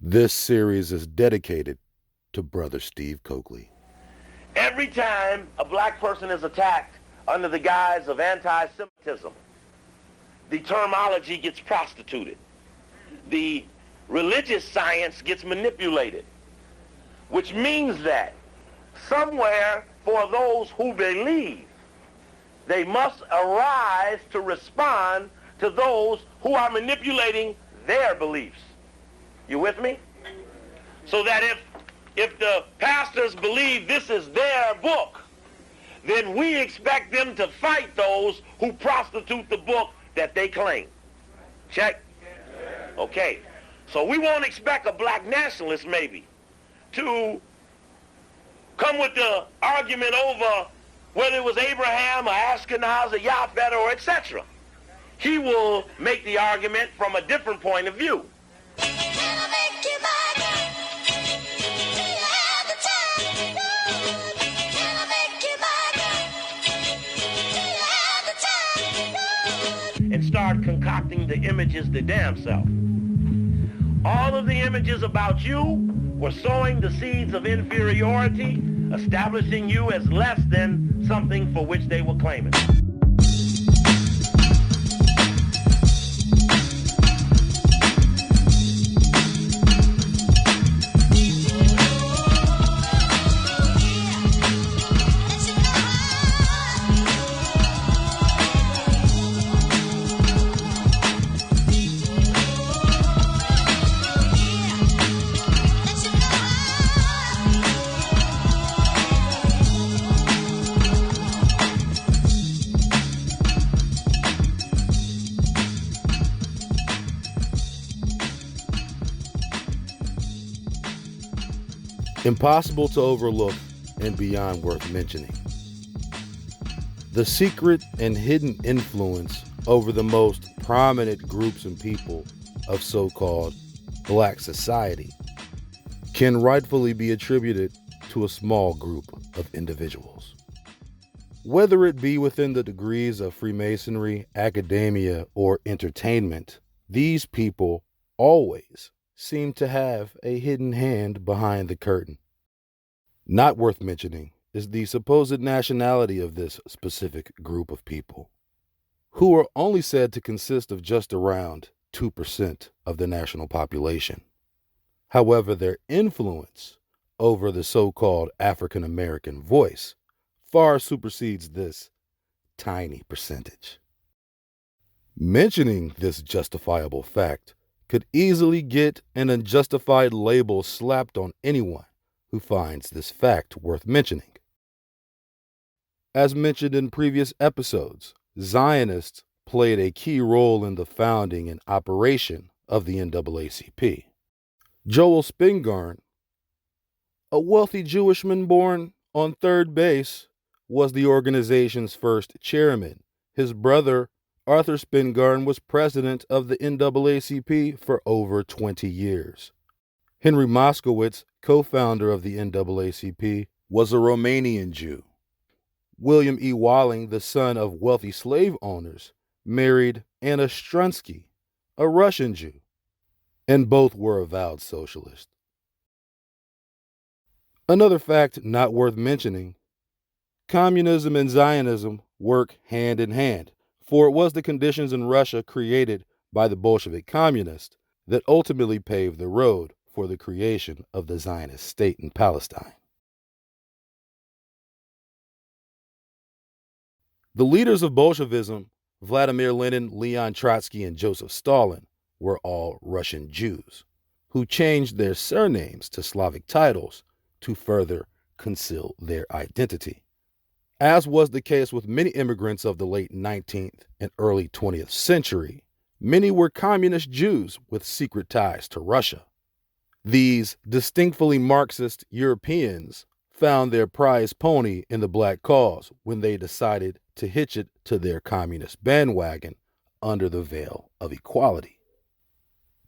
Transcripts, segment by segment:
This series is dedicated to Brother Steve Coakley. Every time a black person is attacked under the guise of anti-Semitism, the terminology gets prostituted. The religious science gets manipulated, which means that somewhere for those who believe, they must arise to respond to those who are manipulating their beliefs. You with me? So that if the pastors believe this is their book, then we expect them to fight those who prostitute the book that they claim. Check? Okay. So we won't expect a black nationalist maybe to come with the argument over whether it was Abraham or Ashkenaz or Yafet or etc. He will make the argument from a different point of view. And start concocting the images the damn self. All of the images about you were sowing the seeds of inferiority, establishing you as less than something for which they were claiming. Impossible to overlook and beyond worth mentioning. The secret and hidden influence over the most prominent groups and people of so-called black society can rightfully be attributed to a small group of individuals. Whether it be within the degrees of Freemasonry, academia, or entertainment, these people always seem to have a hidden hand behind the curtain. Not worth mentioning is the supposed nationality of this specific group of people, who are only said to consist of just around 2% of the national population. However, their influence over the so-called African American voice far supersedes this tiny percentage. Mentioning this justifiable fact could easily get an unjustified label slapped on anyone who finds this fact worth mentioning. As mentioned in previous episodes, Zionists played a key role in the founding and operation of the NAACP. Joel Spingarn, a wealthy Jewishman born on third base, was the organization's first chairman. His brother, Arthur Spingarn, was president of the NAACP for over 20 years. Henry Moskowitz, co-founder of the NAACP, was a Romanian Jew. William E. Walling, the son of wealthy slave owners, married Anna Strunsky, a Russian Jew, and both were avowed socialists. Another fact not worth mentioning, communism and Zionism work hand in hand, for it was the conditions in Russia created by the Bolshevik communists that ultimately paved the road for the creation of the Zionist state in Palestine. The leaders of Bolshevism, Vladimir Lenin, Leon Trotsky, and Joseph Stalin, were all Russian Jews, who changed their surnames to Slavic titles to further conceal their identity. As was the case with many immigrants of the late 19th and early 20th century, many were communist Jews with secret ties to Russia. These distinctly Marxist Europeans found their prize pony in the black cause when they decided to hitch it to their communist bandwagon under the veil of equality.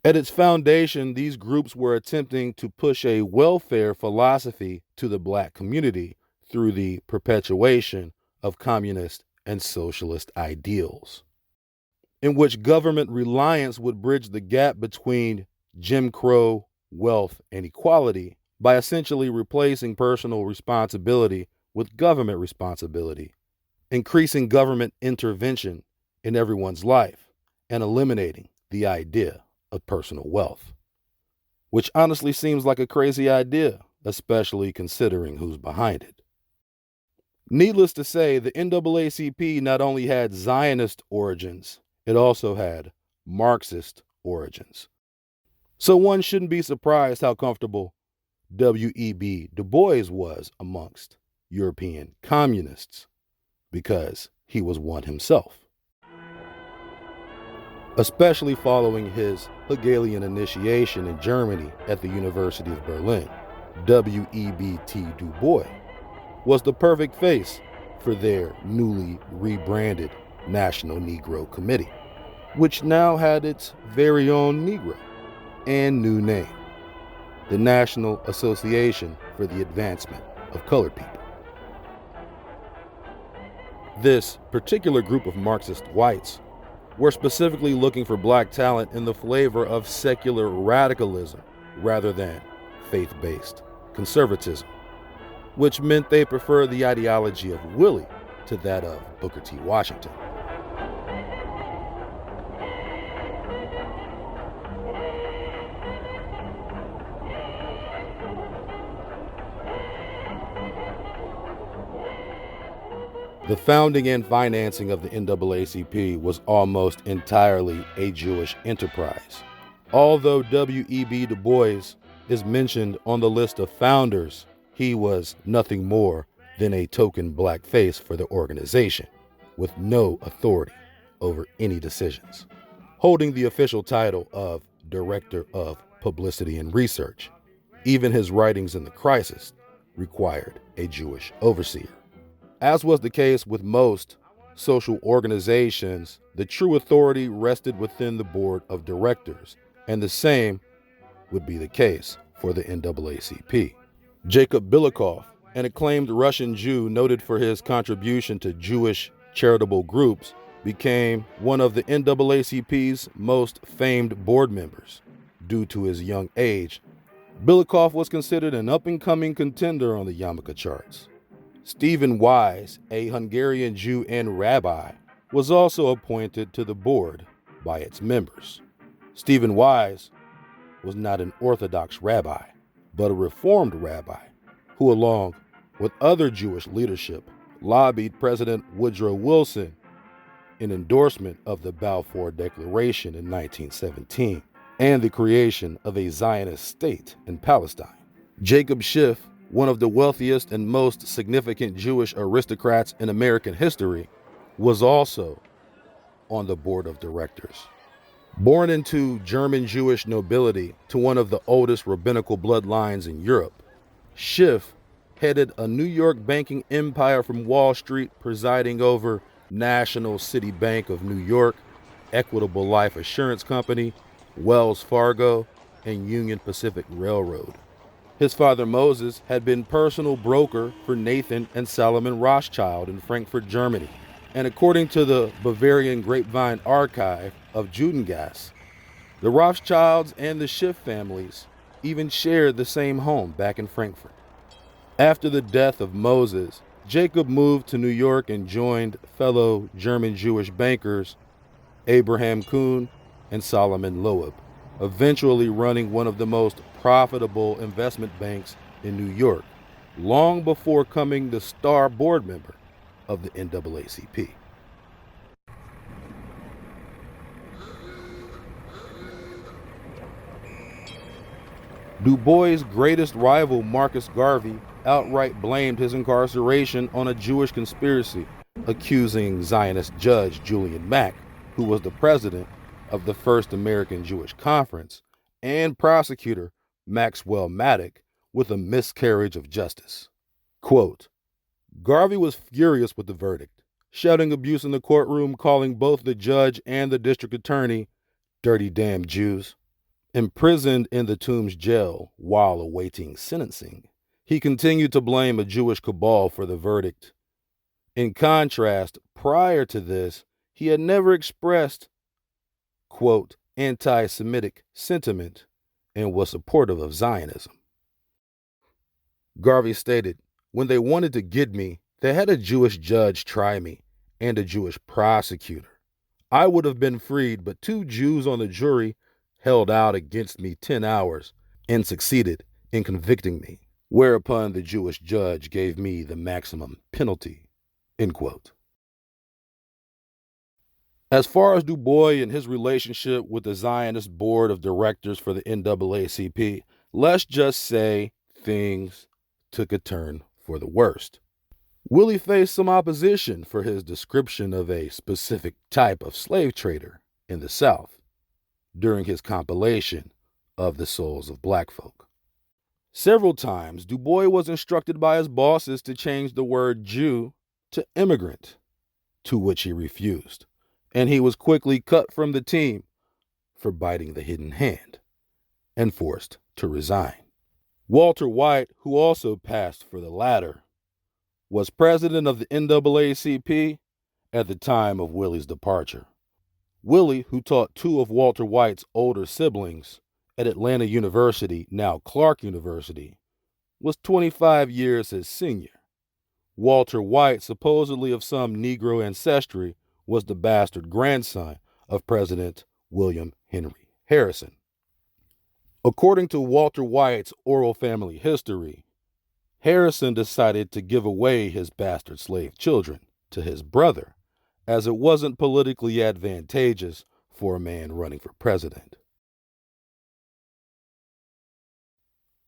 At its foundation, these groups were attempting to push a welfare philosophy to the black community through the perpetuation of communist and socialist ideals, in which government reliance would bridge the gap between Jim Crow wealth, and equality by essentially replacing personal responsibility with government responsibility, increasing government intervention in everyone's life, and eliminating the idea of personal wealth. Which honestly seems like a crazy idea, especially considering who's behind it. Needless to say, the NAACP not only had Zionist origins, it also had Marxist origins. So one shouldn't be surprised how comfortable W.E.B. Du Bois was amongst European communists, because he was one himself. Especially following his Hegelian initiation in Germany at the University of Berlin, W.E.B.T. Du Bois was the perfect face for their newly rebranded National Negro Committee, which now had its very own Negro and new name, the National Association for the Advancement of Colored People. This particular group of Marxist whites were specifically looking for black talent in the flavor of secular radicalism rather than faith-based conservatism, which meant they preferred the ideology of Willie to that of Booker T. Washington. The founding and financing of the NAACP was almost entirely a Jewish enterprise. Although W.E.B. Du Bois is mentioned on the list of founders, he was nothing more than a token black face for the organization, with no authority over any decisions, holding the official title of Director of Publicity and Research. Even his writings in the crisis required a Jewish overseer. As was the case with most social organizations, the true authority rested within the board of directors, and the same would be the case for the NAACP. Jacob Bilikoff, an acclaimed Russian Jew noted for his contribution to Jewish charitable groups, became one of the NAACP's most famed board members. Due to his young age, Bilikoff was considered an up-and-coming contender on the yarmulke charts. Stephen Wise, a Hungarian Jew and rabbi, was also appointed to the board by its members. Stephen Wise was not an Orthodox rabbi, but a Reformed rabbi who, along with other Jewish leadership, lobbied President Woodrow Wilson in endorsement of the Balfour Declaration in 1917 and the creation of a Zionist state in Palestine. Jacob Schiff, one of the wealthiest and most significant Jewish aristocrats in American history, was also on the board of directors. Born into German Jewish nobility to one of the oldest rabbinical bloodlines in Europe, Schiff headed a New York banking empire from Wall Street, presiding over National City Bank of New York, Equitable Life Assurance Company, Wells Fargo, and Union Pacific Railroad. His father Moses had been personal broker for Nathan and Salomon Rothschild in Frankfurt, Germany. And according to the Bavarian Grapevine Archive of Judengasse, the Rothschilds and the Schiff families even shared the same home back in Frankfurt. After the death of Moses, Jacob moved to New York and joined fellow German Jewish bankers Abraham Kuhn and Solomon Loeb, eventually running one of the most profitable investment banks in New York, long before becoming the star board member of the NAACP. Du Bois' greatest rival, Marcus Garvey, outright blamed his incarceration on a Jewish conspiracy, accusing Zionist judge Julian Mack, who was the president of the First American Jewish Conference, and prosecutor Maxwell Maddock with a miscarriage of justice. Quote, Garvey was furious with the verdict, shouting abuse in the courtroom, calling both the judge and the district attorney dirty damn Jews. Imprisoned in the Tombs jail while awaiting sentencing, he continued to blame a Jewish cabal for the verdict. In contrast, prior to this, he had never expressed, quote, anti-Semitic sentiment and was supportive of Zionism. Garvey stated, "When they wanted to get me, they had a Jewish judge try me and a Jewish prosecutor. I would have been freed, but 2 Jews on the jury held out against me 10 hours and succeeded in convicting me, whereupon the Jewish judge gave me the maximum penalty." End quote. As far as Du Bois and his relationship with the Zionist board of directors for the NAACP, let's just say things took a turn for the worst. Willie faced some opposition for his description of a specific type of slave trader in the South during his compilation of the Souls of Black Folk. Several times, Du Bois was instructed by his bosses to change the word Jew to immigrant, to which he refused, and he was quickly cut from the team for biting the hidden hand and forced to resign. Walter White, who also passed for the latter, was president of the NAACP at the time of Willie's departure. Willie, who taught 2 of Walter White's older siblings at Atlanta University, now Clark University, was 25 years his senior. Walter White, supposedly of some Negro ancestry, was the bastard grandson of President William Henry Harrison. According to Walter White's oral family history, Harrison decided to give away his bastard slave children to his brother, as it wasn't politically advantageous for a man running for president.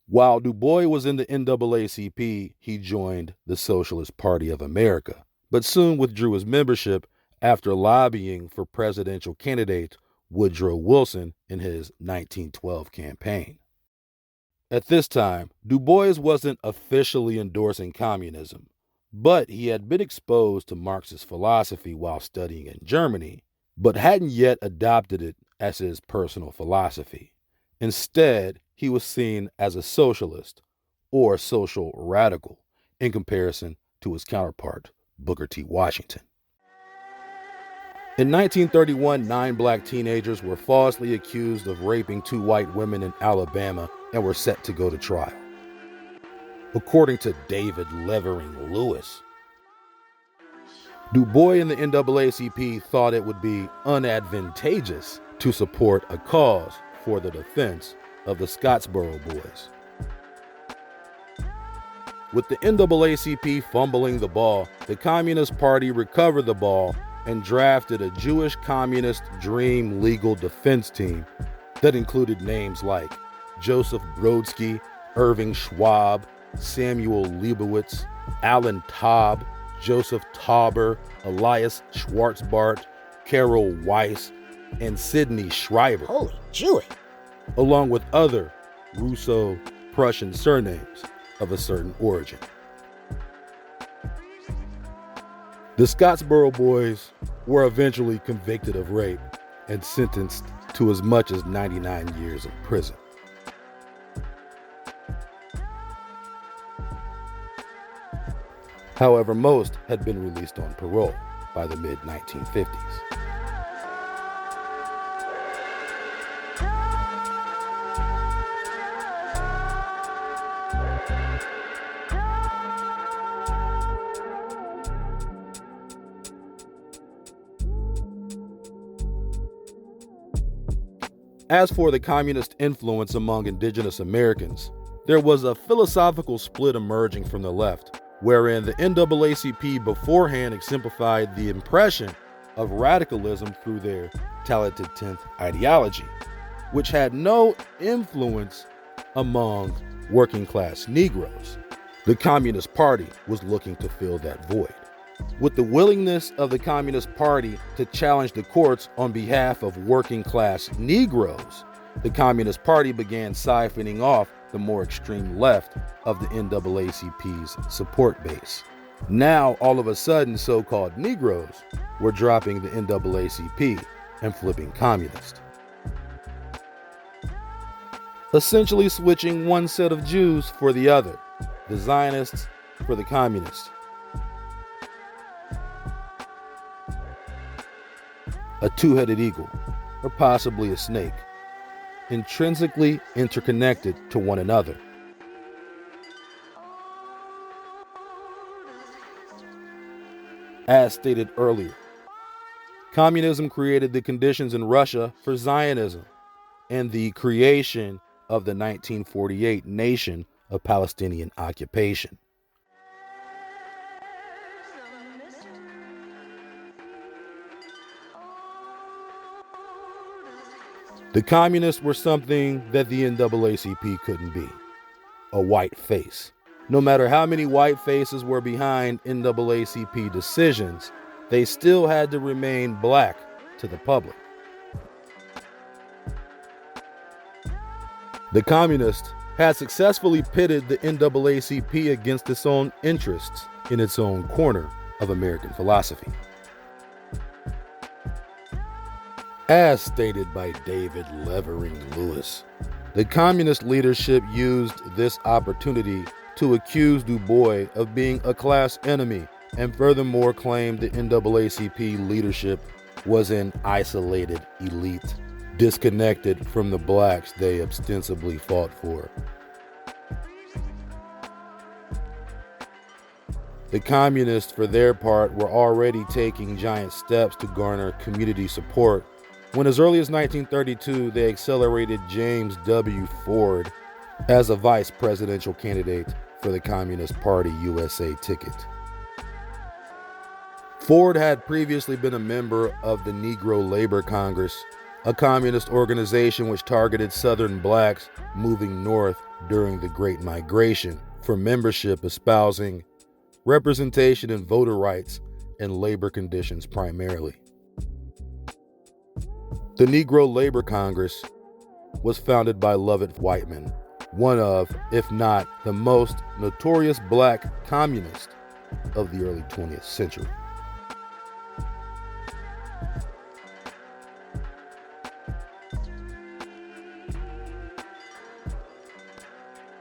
While Du Bois was in the NAACP, he joined the Socialist Party of America, but soon withdrew his membership after lobbying for presidential candidate Woodrow Wilson in his 1912 campaign. At this time, Du Bois wasn't officially endorsing communism, but he had been exposed to Marxist philosophy while studying in Germany, but hadn't yet adopted it as his personal philosophy. Instead, he was seen as a socialist or social radical in comparison to his counterpart, Booker T. Washington. In 1931, 9 black teenagers were falsely accused of raping 2 white women in Alabama and were set to go to trial. According to David Levering Lewis, Du Bois and the NAACP thought it would be unadvantageous to support a cause for the defense of the Scottsboro Boys. With the NAACP fumbling the ball, the Communist Party recovered the ball and drafted a Jewish Communist Dream legal defense team that included names like Joseph Brodsky, Irving Schwab, Samuel Leibowitz, Alan Taub, Joseph Tauber, Elias Schwarzbart, Carol Weiss, and Sidney Schreiber. Holy Jewy! Along with other Russo-Prussian surnames of a certain origin. The Scottsboro Boys were eventually convicted of rape and sentenced to as much as 99 years of prison. However, most had been released on parole by the mid-1950s. As for the communist influence among indigenous Americans, there was a philosophical split emerging from the left, wherein the NAACP beforehand exemplified the impression of radicalism through their Talented Tenth ideology, which had no influence among working-class Negroes. The Communist Party was looking to fill that void. With the willingness of the Communist Party to challenge the courts on behalf of working-class Negroes, the Communist Party began siphoning off the more extreme left of the NAACP's support base. Now, all of a sudden, so-called Negroes were dropping the NAACP and flipping communist, essentially switching one set of Jews for the other, the Zionists for the communists. A two-headed eagle, or possibly a snake, intrinsically interconnected to one another. As stated earlier, communism created the conditions in Russia for Zionism and the creation of the 1948 nation of Palestinian occupation. The communists were something that the NAACP couldn't be: a white face. No matter how many white faces were behind NAACP decisions, they still had to remain black to the public. The communists had successfully pitted the NAACP against its own interests in its own corner of American philosophy. As stated by David Levering Lewis, the communist leadership used this opportunity to accuse Du Bois of being a class enemy, and furthermore claimed the NAACP leadership was an isolated elite, disconnected from the blacks they ostensibly fought for. The communists, for their part, were already taking giant steps to garner community support when, as early as 1932, they accelerated James W. Ford as a vice presidential candidate for the Communist Party USA ticket. Ford had previously been a member of the Negro Labor Congress, a communist organization which targeted Southern blacks moving north during the Great Migration for membership, espousing representation in voter rights and labor conditions primarily. The Negro Labor Congress was founded by Lovett Whiteman, one of, if not the most notorious black communist of the early 20th century.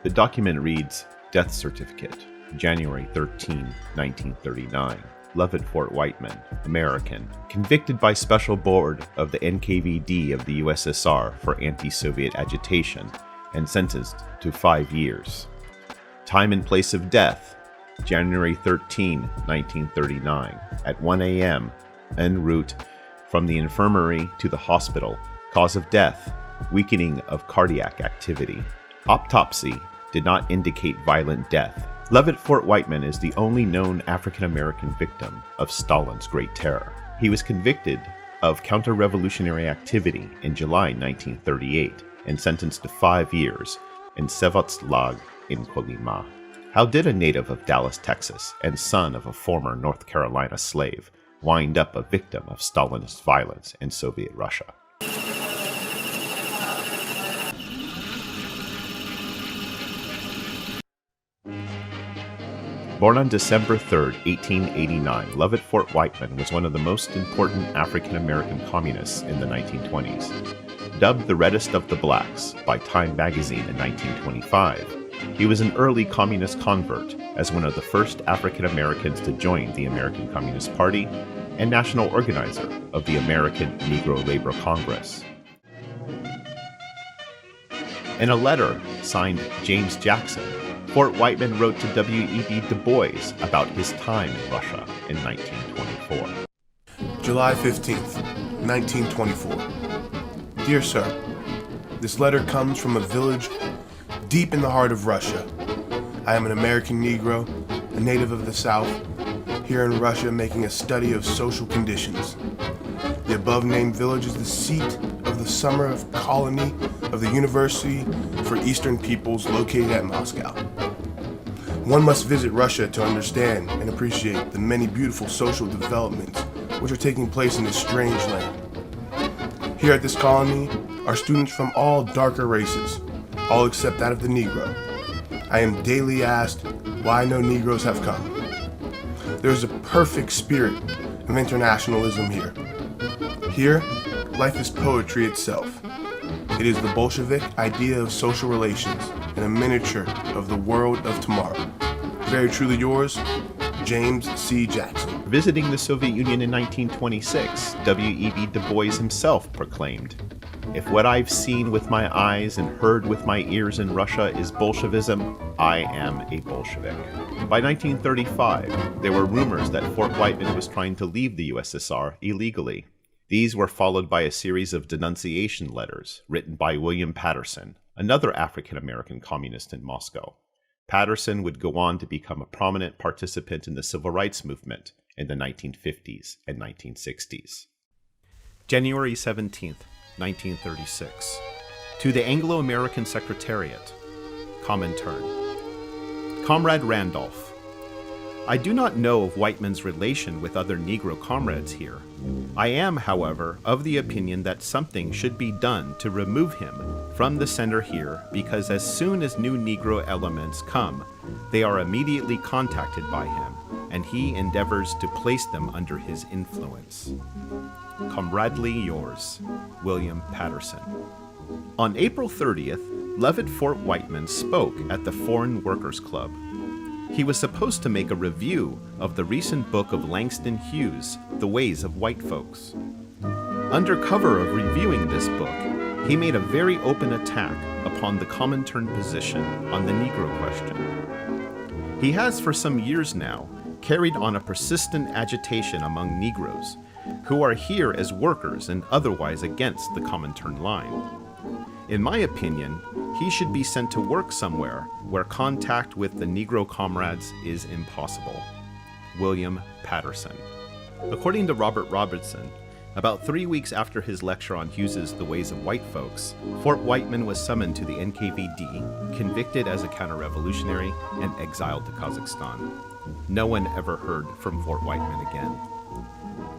The document reads, Death Certificate, January 13, 1939. Lovett Fort Whiteman, American, convicted by Special Board of the NKVD of the USSR for anti-Soviet agitation and sentenced to 5 years. Time and place of death, January 13, 1939, at 1 a.m., en route from the infirmary to the hospital. Cause of death, weakening of cardiac activity. Autopsy did not indicate violent death. Lovett Fort Whiteman is the only known African-American victim of Stalin's Great Terror. He was convicted of counter-revolutionary activity in July 1938 and sentenced to 5 years in Sevotslag in Colima. How did a native of Dallas, Texas, and son of a former North Carolina slave wind up a victim of Stalinist violence in Soviet Russia? Born on December 3, 1889, Lovett Fort Whiteman was one of the most important African-American communists in the 1920s. Dubbed the reddest of the blacks by Time magazine in 1925, he was an early communist convert as one of the first African-Americans to join the American Communist Party and national organizer of the American Negro Labor Congress. In a letter signed James Jackson, Fort Whiteman wrote to W.E.B. Du Bois about his time in Russia in 1924. July 15th, 1924. Dear Sir, this letter comes from a village deep in the heart of Russia. I am an American Negro, a native of the South, here in Russia making a study of social conditions. The above-named village is the seat of the summer of colony of the University for Eastern Peoples located at Moscow. One must visit Russia to understand and appreciate the many beautiful social developments which are taking place in this strange land. Here at this colony are students from all darker races, all except that of the Negro. I am daily asked why no Negroes have come. There is a perfect spirit of internationalism here. Here, life is poetry itself. It is the Bolshevik idea of social relations and a miniature of the world of tomorrow. Very truly yours, James C. Jackson. Visiting the Soviet Union in 1926, W.E.B. Du Bois himself proclaimed, If what I've seen with my eyes and heard with my ears in Russia is Bolshevism, I am a Bolshevik. By 1935, there were rumors that Fort Whiteman was trying to leave the USSR illegally. These were followed by a series of denunciation letters written by William Patterson, another African-American communist in Moscow. Patterson would go on to become a prominent participant in the civil rights movement in the 1950s and 1960s. January 17th, 1936. To the Anglo-American Secretariat. Comintern. Comrade Randolph. I do not know of Whiteman's relation with other Negro comrades here. I am, however, of the opinion that something should be done to remove him from the center here, because as soon as new Negro elements come, they are immediately contacted by him, and he endeavors to place them under his influence. Comradely yours, William Patterson. On April 30th, Levitt Fort Whiteman spoke at the Foreign Workers Club. He was supposed to make a review of the recent book of Langston Hughes, The Ways of White Folks. Under cover of reviewing this book, he made a very open attack upon the Comintern position on the Negro question. He has for some years now carried on a persistent agitation among Negroes, who are here as workers and otherwise against the Comintern line. In my opinion, he should be sent to work somewhere where contact with the Negro comrades is impossible. William Patterson. According to Robert Robertson, about 3 weeks after his lecture on Hughes's The Ways of White Folks, Fort Whiteman was summoned to the NKVD, convicted as a counter-revolutionary, and exiled to Kazakhstan. No one ever heard from Fort Whiteman again.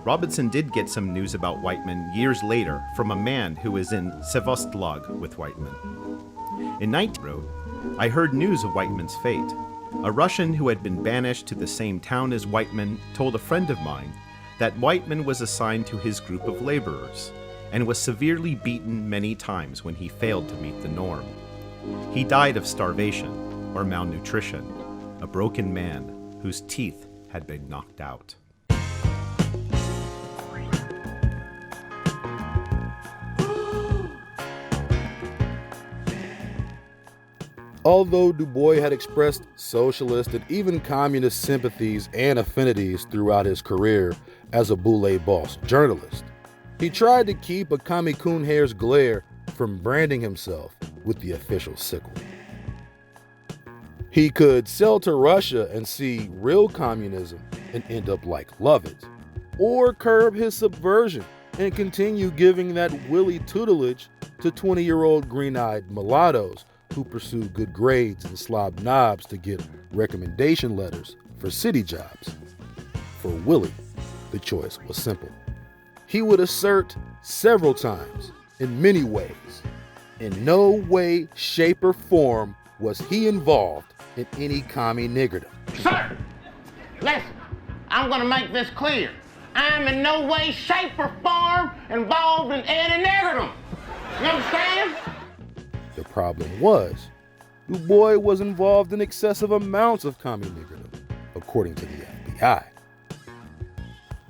Robertson did get some news about Whiteman years later from a man who was in Sevastopol with Whiteman. In 1900, I heard news of Whiteman's fate. A Russian who had been banished to the same town as Whiteman told a friend of mine that Whiteman was assigned to his group of laborers and was severely beaten many times when he failed to meet the norm. He died of starvation or malnutrition, a broken man whose teeth had been knocked out. Although Du Bois had expressed socialist and even communist sympathies and affinities throughout his career as a Boulè boss journalist, he tried to keep a Commie hair's glare from branding himself with the official sickle. He could sell to Russia and see real communism and end up like Lovett, or curb his subversion and continue giving that Willie tutelage to 20-year-old green-eyed mulattoes who pursue good grades and slob knobs to get recommendation letters for city jobs. For Willie, the choice was simple. He would assert several times, in many ways, in no way, shape, or form was he involved in any commie niggerdom. Sir, listen, I'm gonna make this clear. I'm in no way, shape, or form involved in any niggerdom. You understand? The problem was, Du Bois was involved in excessive amounts of commie niggerdom, according to the FBI.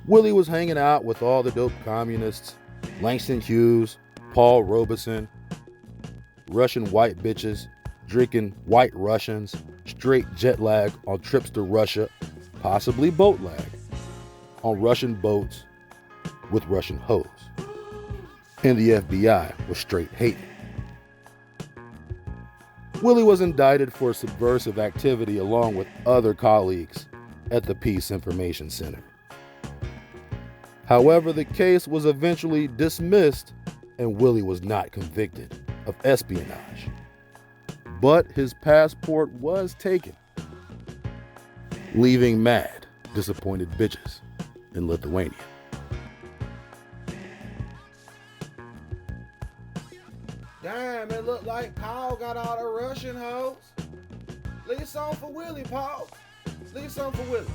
Willie was hanging out with all the dope communists, Langston Hughes, Paul Robeson, Russian white bitches, drinking white Russians, straight jet lag on trips to Russia, possibly boat lag, on Russian boats with Russian hoes. And the FBI was straight hating. Willie was indicted for subversive activity along with other colleagues at the Peace Information Center. However, the case was eventually dismissed and Willie was not convicted of espionage. But his passport was taken, leaving mad, disappointed bitches in Lithuania. Damn, it looked like Paul got all the Russian hoes. Leave some for Willie, Paul. Leave some for Willie.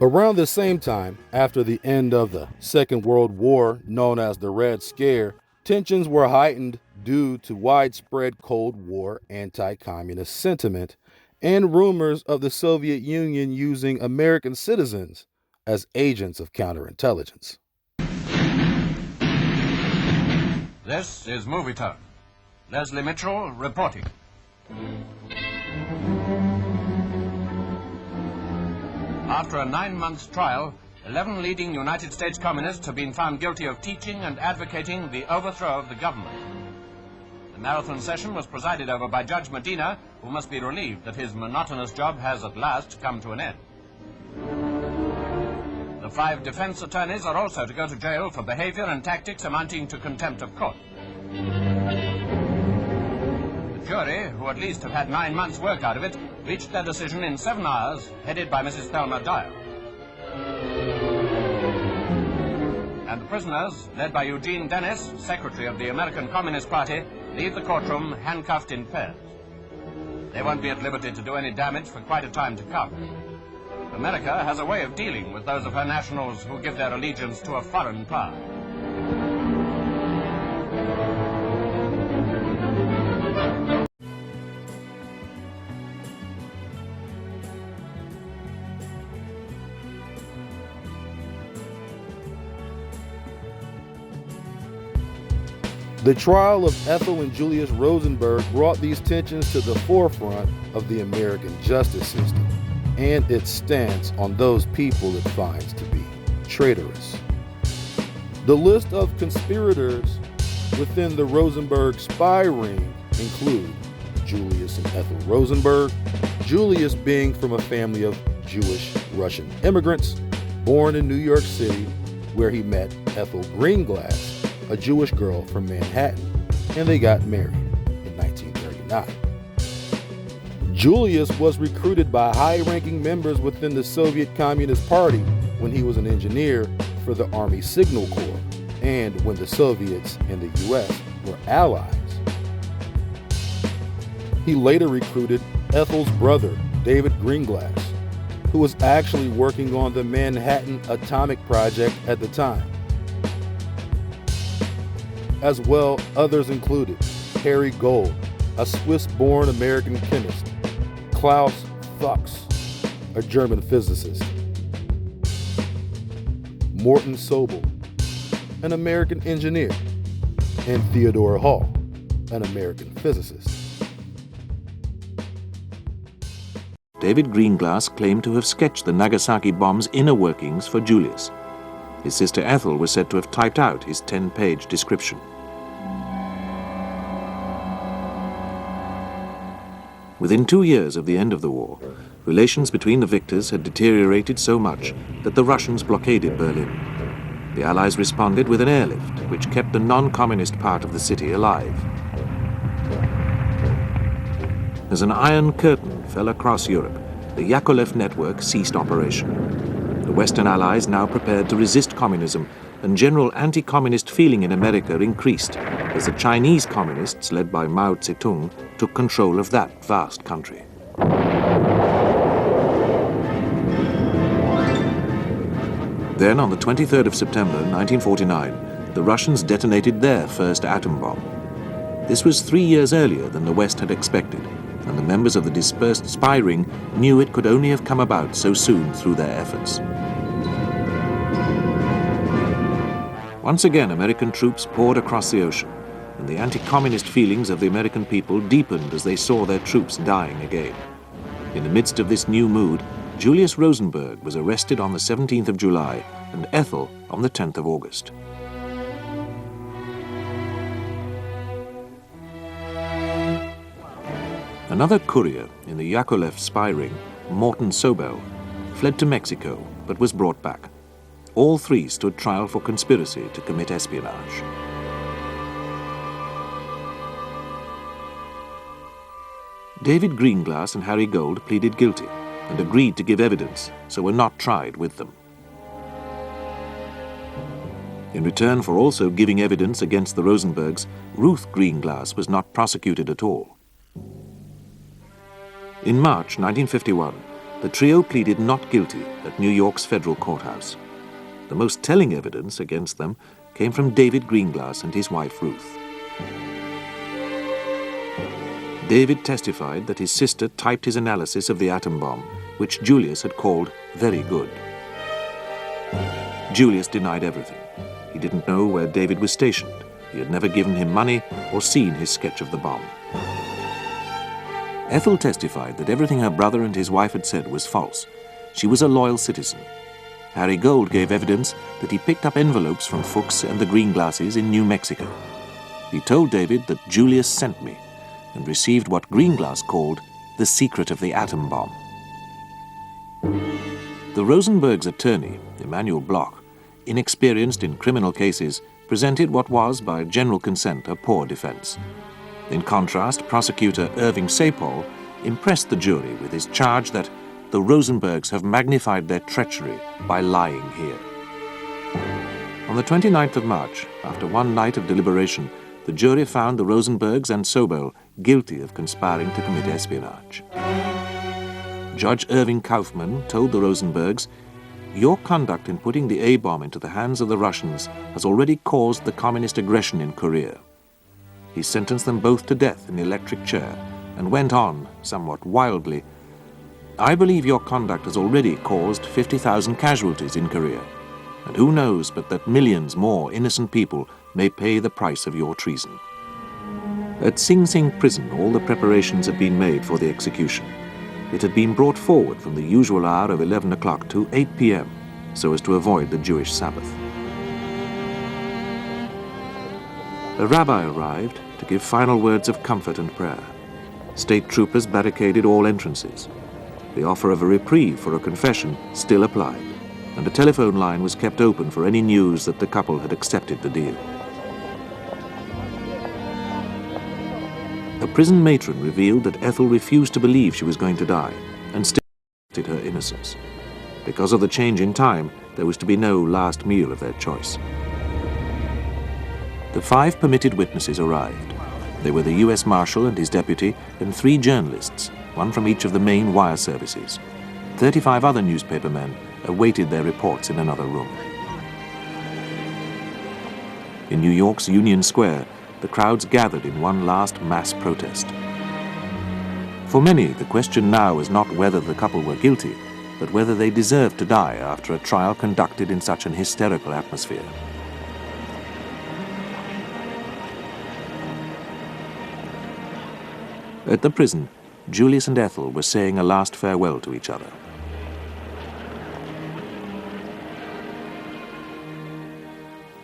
Around the same time, after the end of the Second World War, known as the Red Scare, tensions were heightened due to widespread Cold War anti-communist sentiment and rumors of the Soviet Union using American citizens as agents of counterintelligence. This is Movie Time. Leslie Mitchell reporting. After a 9-month trial, 11 leading United States communists have been found guilty of teaching and advocating the overthrow of the government. The marathon session was presided over by Judge Medina, who must be relieved that his monotonous job has at last come to an end. The 5 defense attorneys are also to go to jail for behavior and tactics amounting to contempt of court. The jury, who at least have had 9 months' work out of it, reached their decision in 7 hours, headed by Mrs. Thelma Dyer. And the prisoners, led by Eugene Dennis, secretary of the American Communist Party, leave the courtroom handcuffed in pairs. They won't be at liberty to do any damage for quite a time to come. America has a way of dealing with those of her nationals who give their allegiance to a foreign power. The trial of Ethel and Julius Rosenberg brought these tensions to the forefront of the American justice system and its stance on those people it finds to be traitorous. The list of conspirators within the Rosenberg spy ring include Julius and Ethel Rosenberg, Julius being from a family of Jewish Russian immigrants, born in New York City, where he met Ethel Greenglass, a Jewish girl from Manhattan, and they got married in 1939. Julius was recruited by high-ranking members within the Soviet Communist Party when he was an engineer for the Army Signal Corps, and when the Soviets and the US were allies. He later recruited Ethel's brother, David Greenglass, who was actually working on the Manhattan Atomic Project at the time. As well, others included Harry Gold, a Swiss-born American chemist, Klaus Fuchs, a German physicist, Morton Sobel, an American engineer, and Theodore Hall, an American physicist. David Greenglass claimed to have sketched the Nagasaki bomb's inner workings for Julius. His sister Ethel was said to have typed out his 10-page description. Within 2 years of the end of the war, relations between the victors had deteriorated so much that the Russians blockaded Berlin. The Allies responded with an airlift, which kept the non-communist part of the city alive. As an iron curtain fell across Europe, the Yakolev network ceased operation. The Western Allies now prepared to resist communism, and general anti-communist feeling in America increased as the Chinese communists, led by Mao Zedong, took control of that vast country. Then, on the 23rd of September 1949, the Russians detonated their first atom bomb. This was 3 years earlier than the West had expected, and the members of the dispersed spy ring knew it could only have come about so soon through their efforts. Once again, American troops poured across the ocean, and the anti-communist feelings of the American people deepened as they saw their troops dying again. In the midst of this new mood, Julius Rosenberg was arrested on the 17th of July and Ethel on the 10th of August. Another courier in the Yakolev spy ring, Morton Sobel, fled to Mexico but was brought back. All three stood trial for conspiracy to commit espionage. David Greenglass and Harry Gold pleaded guilty and agreed to give evidence, so were not tried with them. In return for also giving evidence against the Rosenbergs, Ruth Greenglass was not prosecuted at all. In March 1951, the trio pleaded not guilty at New York's federal courthouse. The most telling evidence against them came from David Greenglass and his wife Ruth. David testified that his sister typed his analysis of the atom bomb, which Julius had called very good. Julius denied everything. He didn't know where David was stationed. He had never given him money or seen his sketch of the bomb. Ethel testified that everything her brother and his wife had said was false. She was a loyal citizen. Harry Gold gave evidence that he picked up envelopes from Fuchs and the Green Glasses in New Mexico. He told David that Julius sent me and received what Greenglass called the secret of the atom bomb. The Rosenbergs' attorney, Emanuel Bloch, inexperienced in criminal cases, presented what was, by general consent, a poor defense. In contrast, prosecutor Irving Sapol impressed the jury with his charge that the Rosenbergs have magnified their treachery by lying here. On the 29th of March, after one night of deliberation, the jury found the Rosenbergs and Sobel guilty of conspiring to commit espionage. Judge Irving Kaufman told the Rosenbergs, "Your conduct in putting the A-bomb into the hands of the Russians has already caused the communist aggression in Korea." He sentenced them both to death in the electric chair and went on, somewhat wildly, "I believe your conduct has already caused 50,000 casualties in Korea, and who knows but that millions more innocent people may pay the price of your treason." At Sing Sing prison, all the preparations had been made for the execution. It had been brought forward from the usual hour of 11 o'clock to 8 p.m., so as to avoid the Jewish Sabbath. A rabbi arrived to give final words of comfort and prayer. State troopers barricaded all entrances. The offer of a reprieve for a confession still applied, and a telephone line was kept open for any news that the couple had accepted the deal. A prison matron revealed that Ethel refused to believe she was going to die and still insisted her innocence. Because of the change in time, there was to be no last meal of their choice. The 5 permitted witnesses arrived. They were the U.S. Marshal and his deputy and 3 journalists, one from each of the main wire services. 35 other newspapermen awaited their reports in another room. In New York's Union Square, the crowds gathered in one last mass protest. For many, the question now was not whether the couple were guilty, but whether they deserved to die after a trial conducted in such an hysterical atmosphere. At the prison, Julius and Ethel were saying a last farewell to each other.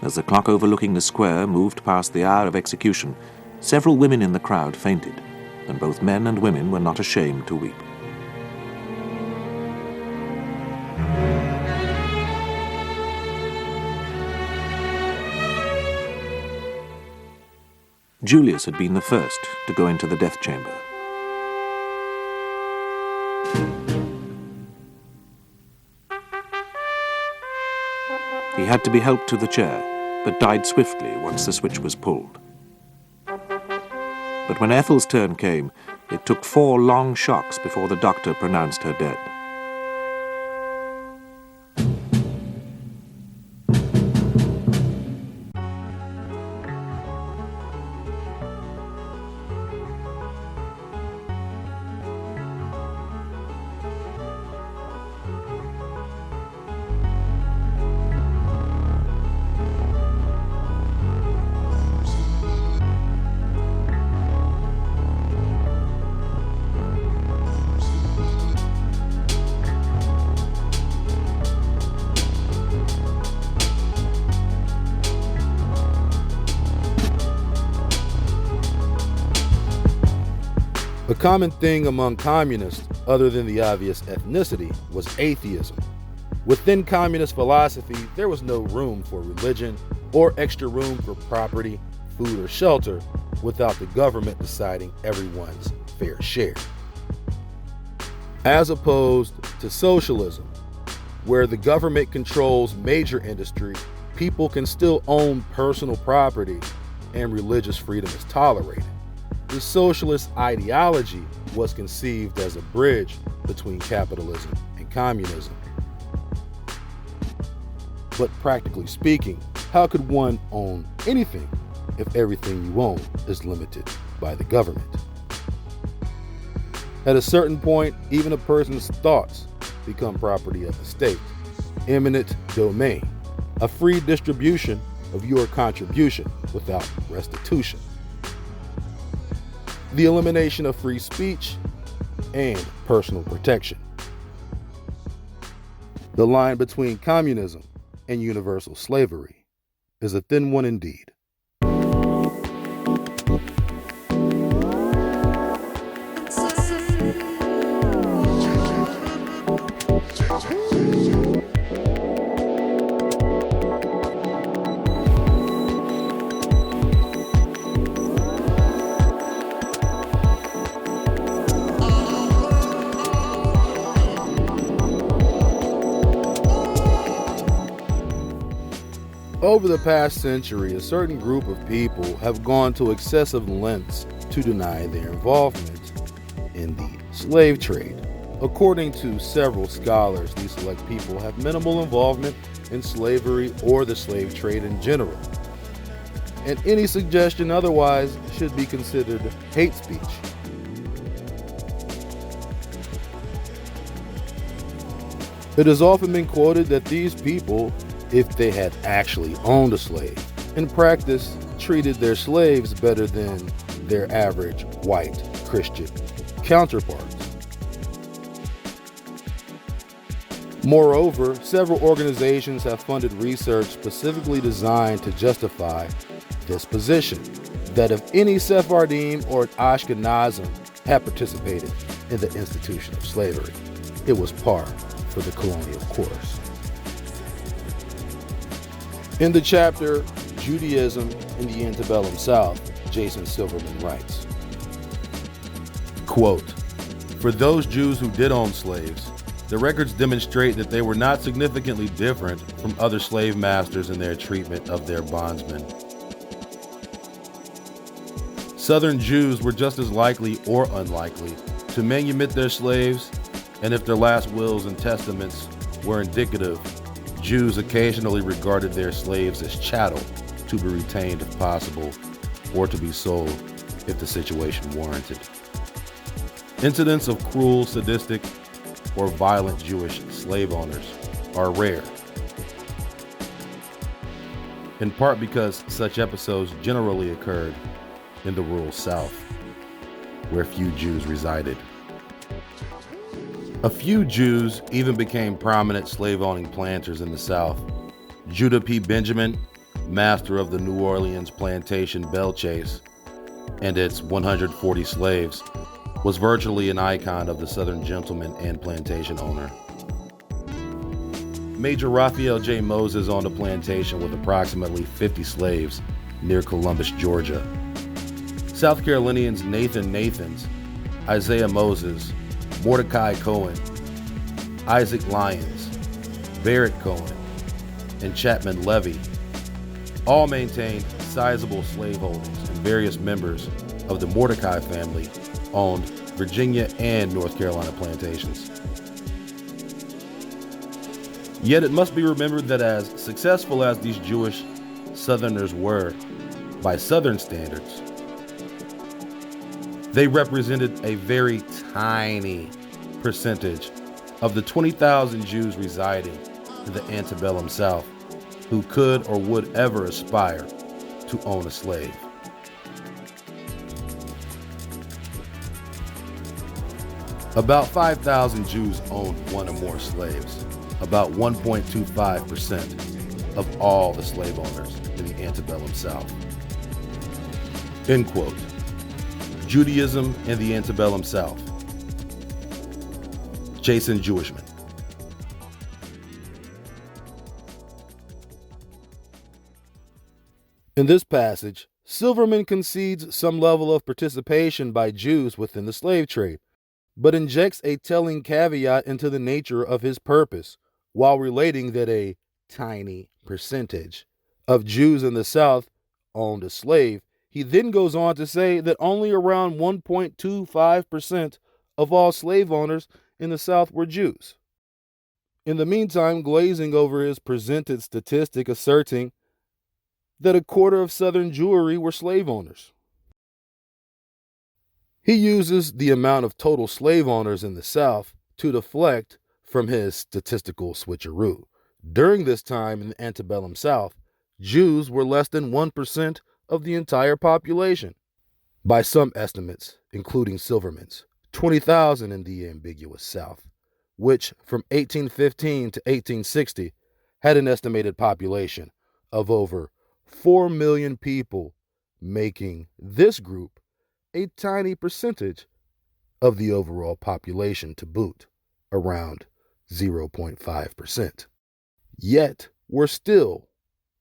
As the clock overlooking the square moved past the hour of execution, several women in the crowd fainted, and both men and women were not ashamed to weep. Julius had been the first to go into the death chamber. He had to be helped to the chair, but died swiftly once the switch was pulled. But when Ethel's turn came, it took 4 long shocks before the doctor pronounced her dead. A common thing among communists, other than the obvious ethnicity, was atheism. Within communist philosophy, there was no room for religion or extra room for property, food, or shelter without the government deciding everyone's fair share. As opposed to socialism, where the government controls major industry, people can still own personal property and religious freedom is tolerated. The socialist ideology was conceived as a bridge between capitalism and communism. But practically speaking, how could one own anything if everything you own is limited by the government? At a certain point, even a person's thoughts become property of the state. eminent domain, a free distribution of your contribution without restitution, the elimination of free speech, and personal protection. The line between communism and universal slavery is a thin one indeed. Over the past century, a certain group of people have gone to excessive lengths to deny their involvement in the slave trade. According to several scholars, these select people have minimal involvement in slavery or the slave trade in general, and any suggestion otherwise should be considered hate speech. It has often been quoted that these people, if they had actually owned a slave, in practice treated their slaves better than their average white Christian counterparts. Moreover, several organizations have funded research specifically designed to justify this position, that if any Sephardim or Ashkenazim had participated in the institution of slavery, it was par for the colonial course. In the chapter, Judaism in the Antebellum South, Jason Silverman writes, quote, "For those Jews who did own slaves, the records demonstrate that they were not significantly different from other slave masters in their treatment of their bondsmen. Southern Jews were just as likely or unlikely to manumit their slaves, and if their last wills and testaments were indicative, Jews occasionally regarded their slaves as chattel to be retained if possible, or to be sold if the situation warranted. Incidents of cruel, sadistic, or violent Jewish slave owners are rare, in part because such episodes generally occurred in the rural South, where few Jews resided. A few Jews even became prominent slave-owning planters in the South. Judah P. Benjamin, master of the New Orleans plantation Belle Chase and its 140 slaves, was virtually an icon of the Southern gentleman and plantation owner. Major Raphael J. Moses owned a plantation with approximately 50 slaves near Columbus, Georgia. South Carolinians Nathan Nathans, Isaiah Moses, Mordecai Cohen, Isaac Lyons, Barrett Cohen, and Chapman Levy all maintained sizable slave holdings, and various members of the Mordecai family owned Virginia and North Carolina plantations. Yet it must be remembered that as successful as these Jewish Southerners were by Southern standards, they represented a very tiny percentage of the 20,000 Jews residing in the antebellum South who could or would ever aspire to own a slave. About 5,000 Jews owned one or more slaves, about 1.25% of all the slave owners in the antebellum South. End quote. Judaism in the Antebellum South. Jason Jewishman. In this passage, Silverman concedes some level of participation by Jews within the slave trade, but injects a telling caveat into the nature of his purpose, while relating that a tiny percentage of Jews in the South owned a slave. He then goes on to say that only around 1.25% of all slave owners in the South were Jews. In the meantime, glazing over his presented statistic asserting that a quarter of Southern Jewry were slave owners. He uses the amount of total slave owners in the South to deflect from his statistical switcheroo, During this time in the antebellum South, Jews were less than 1% of the entire population. By some estimates, including Silverman's, 20,000 in the ambiguous South, which from 1815 to 1860 had an estimated population of over 4 million people, making this group a tiny percentage of the overall population to boot, around 0.5%. Yet, we're still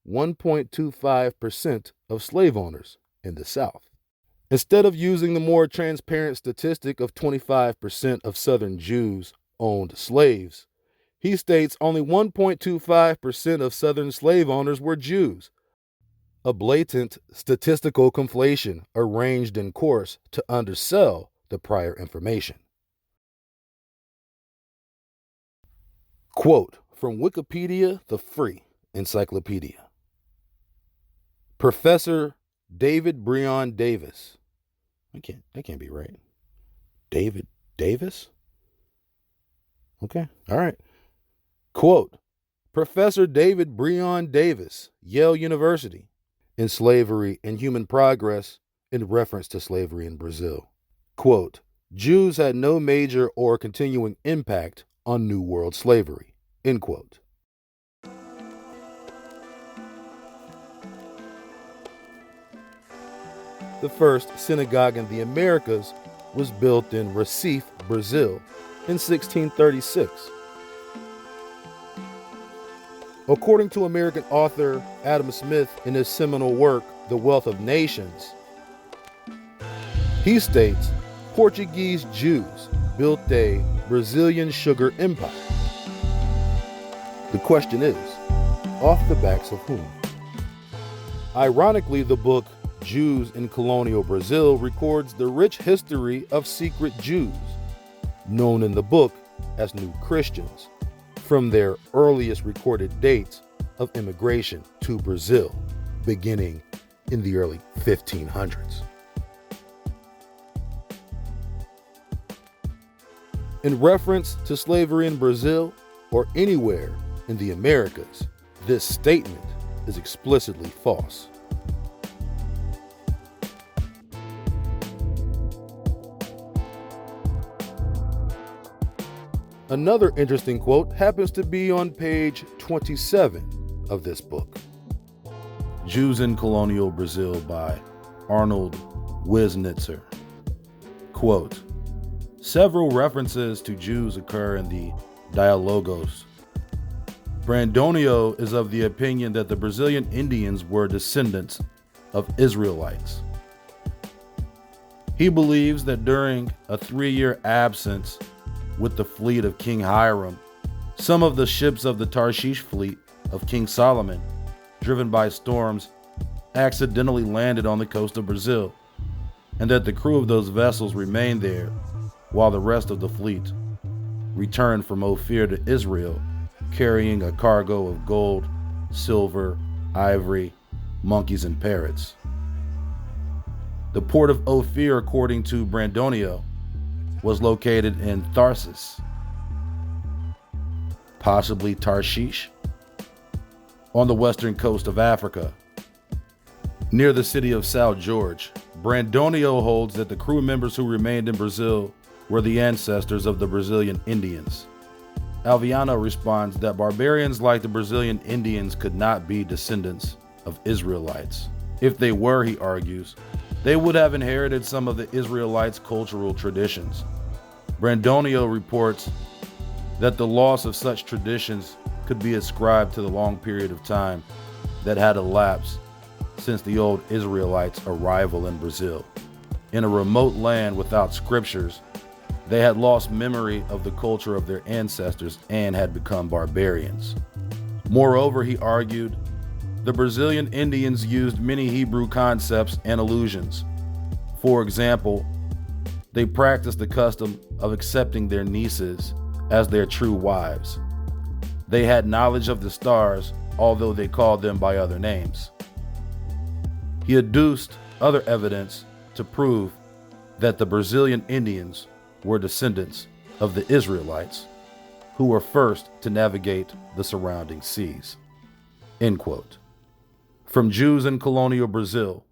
1.25% of slave owners in the South. Instead of using the more transparent statistic of 25% of Southern Jews owned slaves, he states only 1.25% of Southern slave owners were Jews, a blatant statistical conflation arranged in course to undersell the prior information. Quote from Wikipedia, the free encyclopedia. Professor David Breon Davis. That can't be right. David Davis? Okay, all right. Quote, Professor David Breon Davis, Yale University, in Slavery and Human Progress, in reference to slavery in Brazil. Quote, Jews had no major or continuing impact on New World slavery, end quote. The first synagogue in the Americas was built in Recife, Brazil, in 1636. According to American author Adam Smith in his seminal work, The Wealth of Nations, he states, Portuguese Jews built a Brazilian sugar empire. The question is, off the backs of whom? Ironically, the book Jews in Colonial Brazil records the rich history of secret Jews, known in the book as New Christians, from their earliest recorded dates of immigration to Brazil, beginning in the early 1500s. In reference to slavery in Brazil or anywhere in the Americas, this statement is explicitly false. Another interesting quote happens to be on page 27 of this book, Jews in Colonial Brazil by Arnold Wisnitzer. Quote, several references to Jews occur in the Dialogos. Brandonio is of the opinion that the Brazilian Indians were descendants of Israelites. He believes that during a 3-year absence with the fleet of King Hiram, some of the ships of the Tarshish fleet of King Solomon, driven by storms, accidentally landed on the coast of Brazil, and that the crew of those vessels remained there while the rest of the fleet returned from Ophir to Israel, carrying a cargo of gold, silver, ivory, monkeys, and parrots. The port of Ophir, according to Brandonio, was located in Tharsis, possibly Tarshish, on the western coast of Africa, near the city of São Jorge. Brandonio holds that the crew members who remained in Brazil were the ancestors of the Brazilian Indians. Alviano responds that barbarians like the Brazilian Indians could not be descendants of Israelites. If they were, he argues, they would have inherited some of the Israelites' cultural traditions. Brandonio reports that the loss of such traditions could be ascribed to the long period of time that had elapsed since the old Israelites' arrival in Brazil. In a remote land without scriptures, they had lost memory of the culture of their ancestors and had become barbarians. Moreover, he argued, the Brazilian Indians used many Hebrew concepts and allusions. For example, they practiced the custom of accepting their nieces as their true wives. They had knowledge of the stars, although they called them by other names. He adduced other evidence to prove that the Brazilian Indians were descendants of the Israelites, who were first to navigate the surrounding seas. End quote. From Jews in colonial Brazil.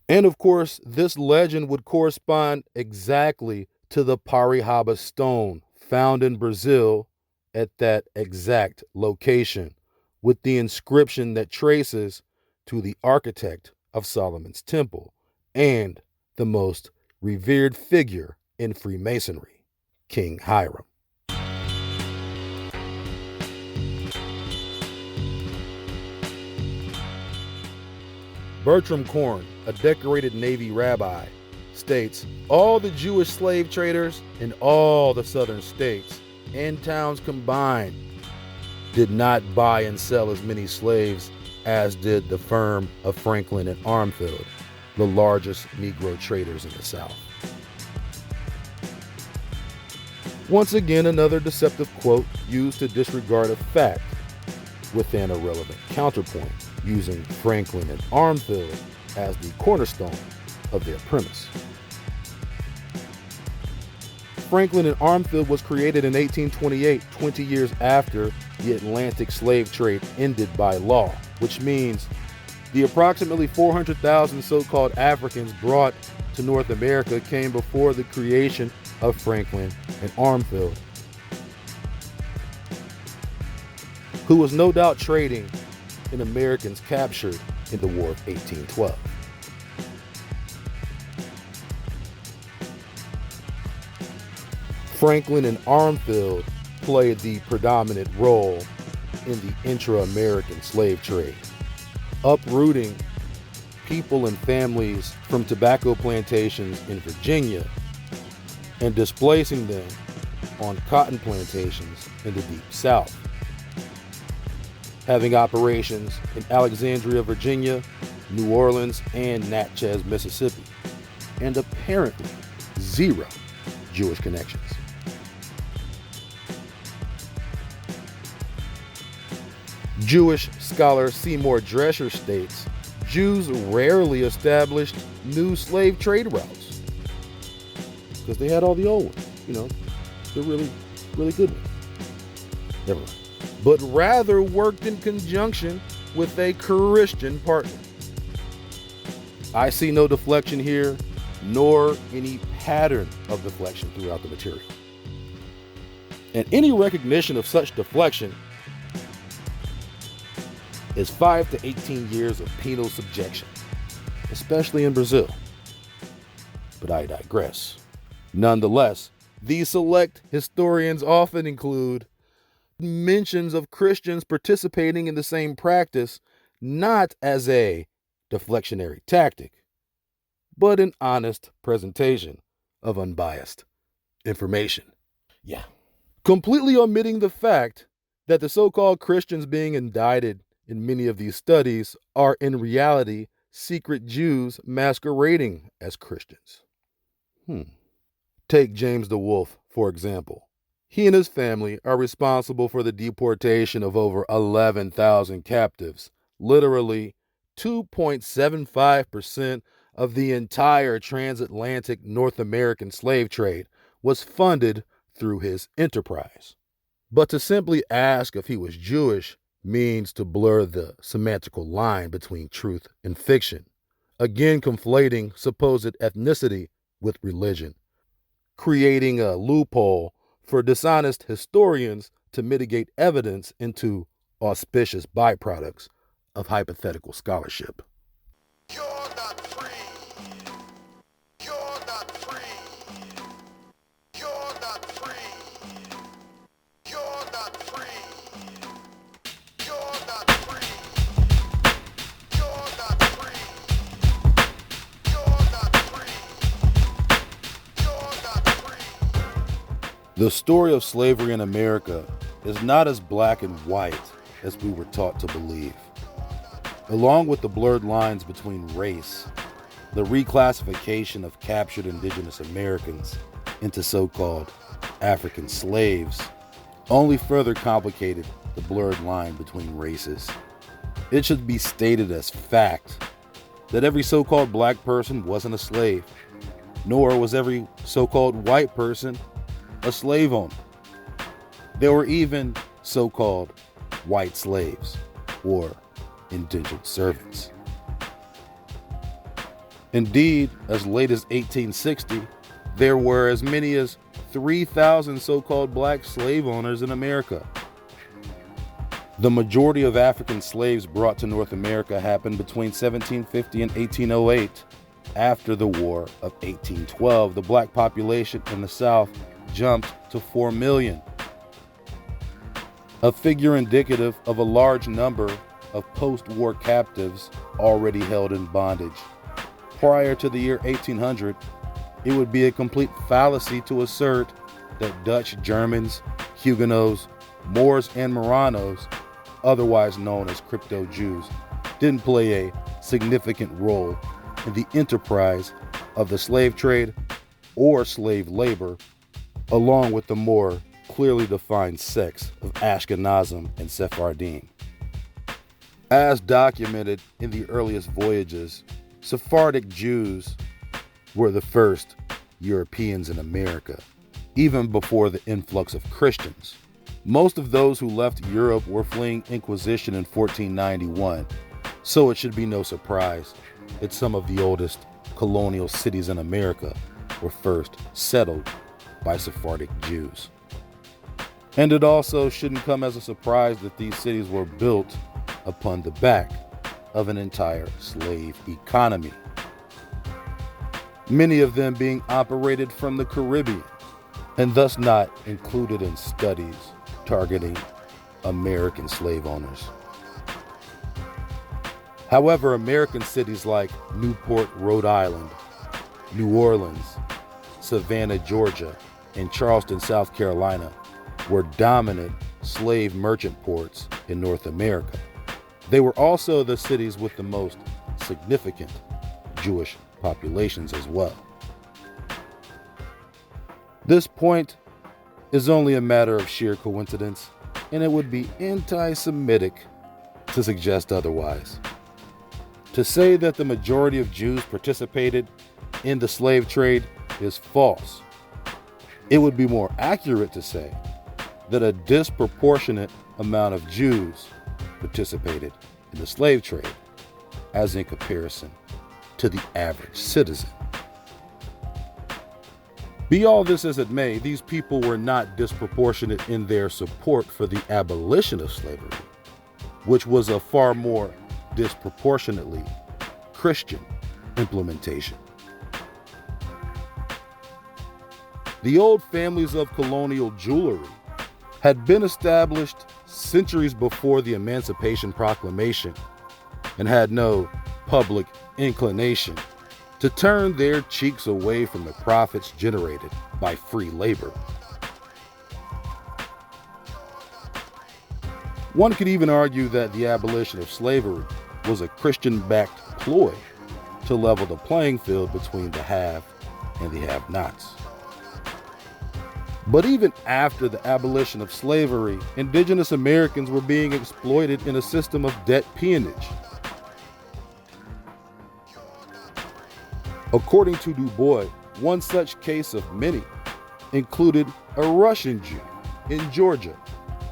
And of course, this legend would correspond exactly to the Parihaba stone found in Brazil at that exact location, with the inscription that traces to the architect of Solomon's temple and the most revered figure in Freemasonry, King Hiram. Bertram Korn, a decorated Navy rabbi, states all the Jewish slave traders in all the southern states and towns combined did not buy and sell as many slaves as did the firm of Franklin and Armfield, the largest Negro traders in the South. Once again, another deceptive quote used to disregard a fact with an irrelevant counterpoint, using Franklin and Armfield as the cornerstone of their premise. Franklin and Armfield was created in 1828, 20 years after the Atlantic slave trade ended by law, which means the approximately 400,000 so-called Africans brought to North America came before the creation of Franklin and Armfield, who was no doubt trading in Americans captured in the War of 1812. Franklin and Armfield played the predominant role in the intra-American slave trade, uprooting people and families from tobacco plantations in Virginia and displacing them on cotton plantations in the Deep South. Having operations in Alexandria, Virginia, New Orleans, and Natchez, Mississippi, and apparently zero Jewish connections. Jewish scholar Seymour Drescher states, Jews rarely established new slave trade routes because they had all the old ones, they're really, really good ones. Never mind. But rather worked in conjunction with a Christian partner. I see no deflection here, nor any pattern of deflection throughout the material. And any recognition of such deflection is 5 to 18 years of penal subjection, especially in Brazil. But I digress. Nonetheless, these select historians often include mentions of Christians participating in the same practice, not as a deflectionary tactic, but an honest presentation of unbiased information. Completely omitting the fact that the so-called Christians being indicted in many of these studies are in reality secret Jews masquerading as Christians. Take James the Wolf, for example. He and his family are responsible for the deportation of over 11,000 captives. Literally, 2.75% of the entire transatlantic North American slave trade was funded through his enterprise. But to simply ask if he was Jewish means to blur the semantical line between truth and fiction, again conflating supposed ethnicity with religion, creating a loophole for dishonest historians to mitigate evidence into auspicious byproducts of hypothetical scholarship. You're not free. You're not free. You're not free. You're not free. You're not free. You're not free. You're not free. You're not free. The story of slavery in America is not as black and white as we were taught to believe. Along with the blurred lines between race, the reclassification of captured indigenous Americans into so-called African slaves only further complicated the blurred line between races. It should be stated as fact that every so-called black person wasn't a slave, nor was every so-called white person a slave owner. There were even so-called white slaves or indentured servants. Indeed, as late as 1860, there were as many as 3,000 so-called black slave owners in America. The majority of African slaves brought to North America happened between 1750 and 1808. After the War of 1812, the black population in the South jumped to 4 million, a figure indicative of a large number of post-war captives already held in bondage. Prior to the year 1800, it would be a complete fallacy to assert that Dutch, Germans, Huguenots, Moors, and Marranos, otherwise known as crypto-Jews, didn't play a significant role in the enterprise of the slave trade or slave labor, along with the more clearly defined sects of Ashkenazim and Sephardim. As documented in the earliest voyages, Sephardic Jews were the first Europeans in America, even before the influx of Christians. Most of those who left Europe were fleeing Inquisition in 1491, so it should be no surprise that some of the oldest colonial cities in America were first settled by Sephardic Jews. And it also shouldn't come as a surprise that these cities were built upon the back of an entire slave economy, many of them being operated from the Caribbean, and thus not included in studies targeting American slave owners. However, American cities like Newport, Rhode Island, New Orleans, Savannah, Georgia, and Charleston, South Carolina were dominant slave merchant ports in North America. They were also the cities with the most significant Jewish populations as well. This point is only a matter of sheer coincidence, and it would be anti-Semitic to suggest otherwise. To say that the majority of Jews participated in the slave trade is false. It would be more accurate to say that a disproportionate amount of Jews participated in the slave trade, as in comparison to the average citizen. Be all this as it may, these people were not disproportionate in their support for the abolition of slavery, which was a far more disproportionately Christian implementation. The old families of colonial jewelry had been established centuries before the Emancipation Proclamation and had no public inclination to turn their cheeks away from the profits generated by free labor. One could even argue that the abolition of slavery was a Christian-backed ploy to level the playing field between the have and the have-nots. But even after the abolition of slavery, indigenous Americans were being exploited in a system of debt peonage. According to Du Bois, one such case of many included a Russian Jew in Georgia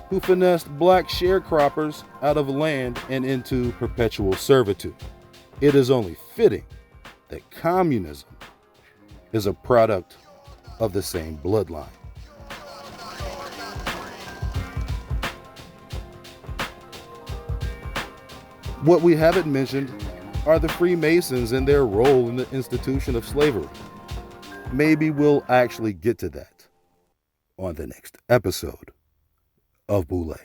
who finessed black sharecroppers out of land and into perpetual servitude. It is only fitting that communism is a product of the same bloodline. What we haven't mentioned are the Freemasons and their role in the institution of slavery. Maybe we'll actually get to that on the next episode of Boulè.